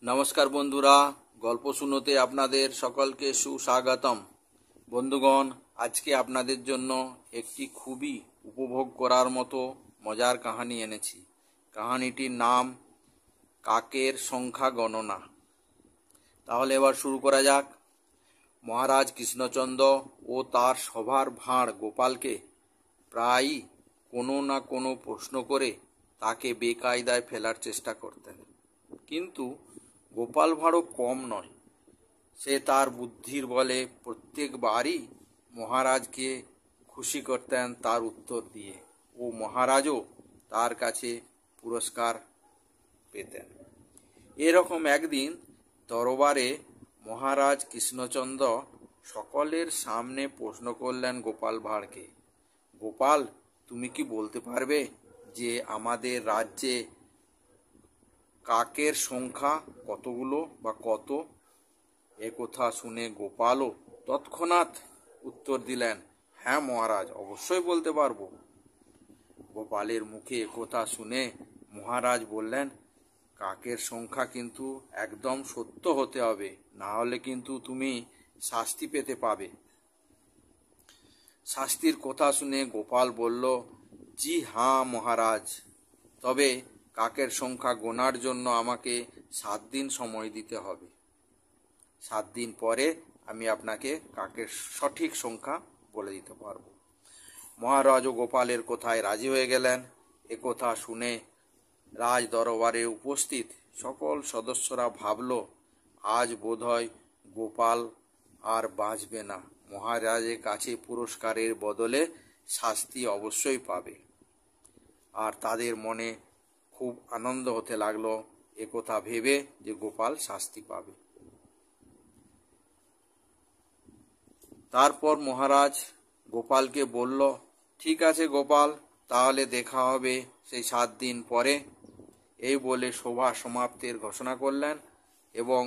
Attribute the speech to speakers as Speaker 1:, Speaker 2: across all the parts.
Speaker 1: নমস্কার বন্ধুরা, গল্প শুনোতে আপনাদের সকলকে সুস্বাগতম। বন্ধুগণ, আজকে আপনাদের জন্য একটি খুবই উপভোগ করার মতো মজার কাহিনী এনেছি। কাহিনীটির নাম কাকের সংখ্যা গণনা। তাহলে এবার শুরু করা যাক। মহারাজ কৃষ্ণচন্দ্র ও তার সভার ভাঁড় গোপালকে প্রায়ই কোনো না কোনো প্রশ্ন করে তাকে বেকায়দায় ফেলার চেষ্টা করতেন, কিন্তু গোপাল ভাঁড়ও কম নয়। সে তার বুদ্ধির বলে প্রত্যেকবারই মহারাজকে খুশি করতেন তার উত্তর দিয়ে, ও মহারাজও তার কাছে পুরস্কার পেতেন। এরকম একদিন দরবারে মহারাজ কৃষ্ণচন্দ্র সকলের সামনে প্রশ্ন করলেন গোপাল ভাঁড়কে, গোপাল, তুমি কি বলতে পারবে যে আমাদের রাজ্যে কাকের সংখ্যা কতগুলো বা কত? একথা শুনে গোপালও তৎক্ষণাৎ উত্তর দিলেন, হ্যাঁ মহারাজ, অবশ্যই বলতে পারবো। গোপালের মুখে একথা শুনে মহারাজ বললেন, কাকের সংখ্যা কিন্তু একদম সত্য হতে হবে, না হলে কিন্তু তুমি শাস্তি পেতে পাবে। শাস্তির কথা শুনে গোপাল বলল, জি হ্যাঁ মহারাজ, তবে কাকের সংখ্যা গোনার জন্য আমাকে 7 দিন সময় দিতে হবে। 7 দিন পরে আমি আপনাকে কাকের সঠিক সংখ্যা বলে দিতে পারবো। মহারাজ ও গোপালের কথায় রাজি হয়ে গেলেন। একথা শুনে রাজ দরবারে উপস্থিত সকল সদস্যরা ভাবল, আজ বোধহয় গোপাল আর বাঁচবে না, মহারাজের কাছে পুরস্কারের বদলে শাস্তি অবশ্যই পাবে। আর তাদের মনে খুব আনন্দ হতে লাগলো একথা ভেবে যে গোপাল শাস্তি পাবে। তারপর মহারাজ গোপালকে বলল, ঠিক আছে গোপাল, তাহলে দেখা হবে সেই 7 দিন পরে। এই বলে সভা সমাপ্তির ঘোষণা করলেন এবং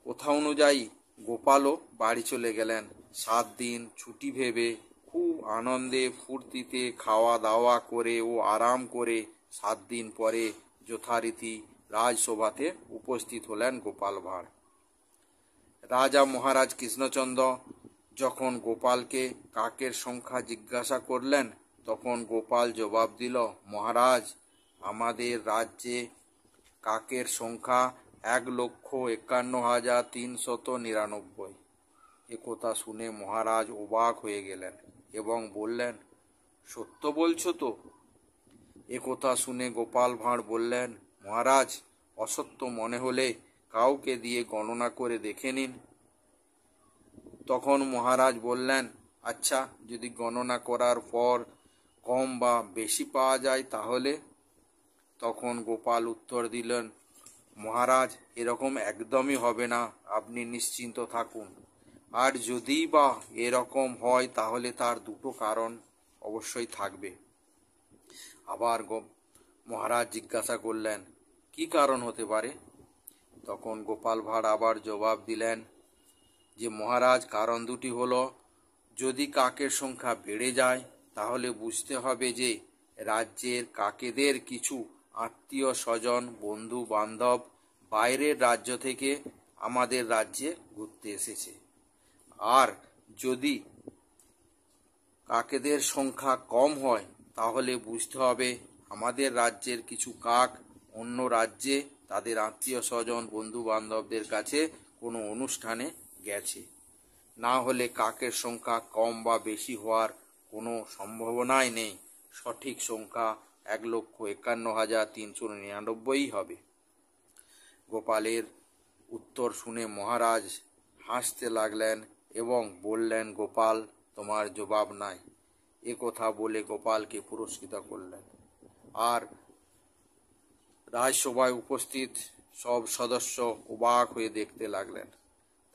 Speaker 1: কথা অনুযায়ী গোপালও বাড়ি চলে গেলেন। 7 দিন ছুটি ভেবে খুব আনন্দে ফুর্তিতে খাওয়া দাওয়া করে ও আরাম করে 7 দিন পরে যথারীতি রাজসভাতে উপস্থিত হলেন গোপাল ভাঁড়। রাজা মহারাজ কৃষ্ণচন্দ্র যখন গোপালকে কাকের সংখ্যা জিজ্ঞাসা করলেন, তখন গোপাল জবাব দিল, মহারাজ, আমাদের রাজ্যে কাকের সংখ্যা 1,51,399। একথা শুনে মহারাজ অবাক হয়ে গেলেন এবং বললেন, সত্য বলছো তো? একথা শুনে গোপাল ভাঁড় বললেন, মহারাজ, অসত্য মনে হলে কাউকে দিয়ে গণনা করে দেখে নিন। তখন মহারাজ বললেন, আচ্ছা, যদি গণনা করার পর কম বা বেশি পাওয়া যায় তাহলে? তখন গোপাল উত্তর দিলেন, মহারাজ, এরকম একদমই হবে না, আপনি নিশ্চিন্ত থাকুন। আর যদি বা এরকম হয় তাহলে তার দুটো কারণ অবশ্যই থাকবে। আবার মহারাজ জিজ্ঞাসা করলেন, কি কারণ হতে পারে? তখন গোপাল ভাঁড় আবার জবাব দিলেন যে, মহারাজ, কারণ দুটি হলো, যদি কাকের সংখ্যা বেড়ে যায় তাহলে বুঝতে হবে যে রাজ্যের কাকেদের কিছু আত্মীয় স্বজন বন্ধু বান্ধব বাইরের রাজ্য থেকে আমাদের রাজ্যে ঘুরতে এসেছে। আর যদি কাকেদের সংখ্যা কম হয় তাহলে বুঝতে হবে আমাদের রাজ্যের কিছু কাক অন্য রাজ্যে তাদের আত্মীয় স্বজন বন্ধু বান্ধবদের কাছে কোনো অনুষ্ঠানে গেছে। না হলে কাকের সংখ্যা কম বা বেশি হওয়ার কোনো সম্ভাবনাই নেই। সঠিক সংখ্যা 1,51,399 হবে। গোপালের উত্তর শুনে মহারাজ হাসতে লাগলেন এবং বললেন, গোপাল, তোমার জবাব নাই। একথা বলে গোপালকে পুরস্কৃত করলেন। আর রাজসভায় উপস্থিত সব সদস্য অবাক হয়ে দেখতে লাগলেন।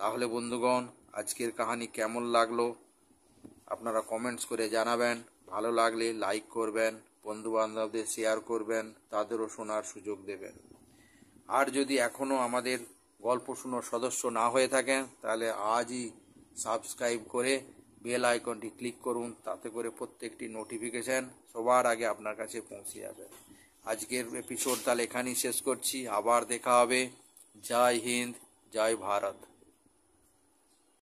Speaker 1: তাহলে বন্ধুগণ, আজকের কাহিনী কেমন লাগলো আপনারা কমেন্টস করে জানাবেন। ভালো লাগলে লাইক করবেন, বন্ধু বান্ধবদের শেয়ার করবেন, তাদেরও শোনার সুযোগ দেবেন। আর যদি এখনও আমাদের গল্প শুনোর সদস্য না হয়ে থাকেন তাহলে আজই সাবস্ক্রাইব করে বেল আইকনটি ক্লিক করুন, তাতে করে প্রত্যেকটি নোটিফিকেশন সবার আগে আপনার কাছে পৌঁছে যাবে। আজকের এপিসোড তাহলে এখানেই শেষ করছি। আবার দেখা হবে জয় হিন্দ, জয় ভারত।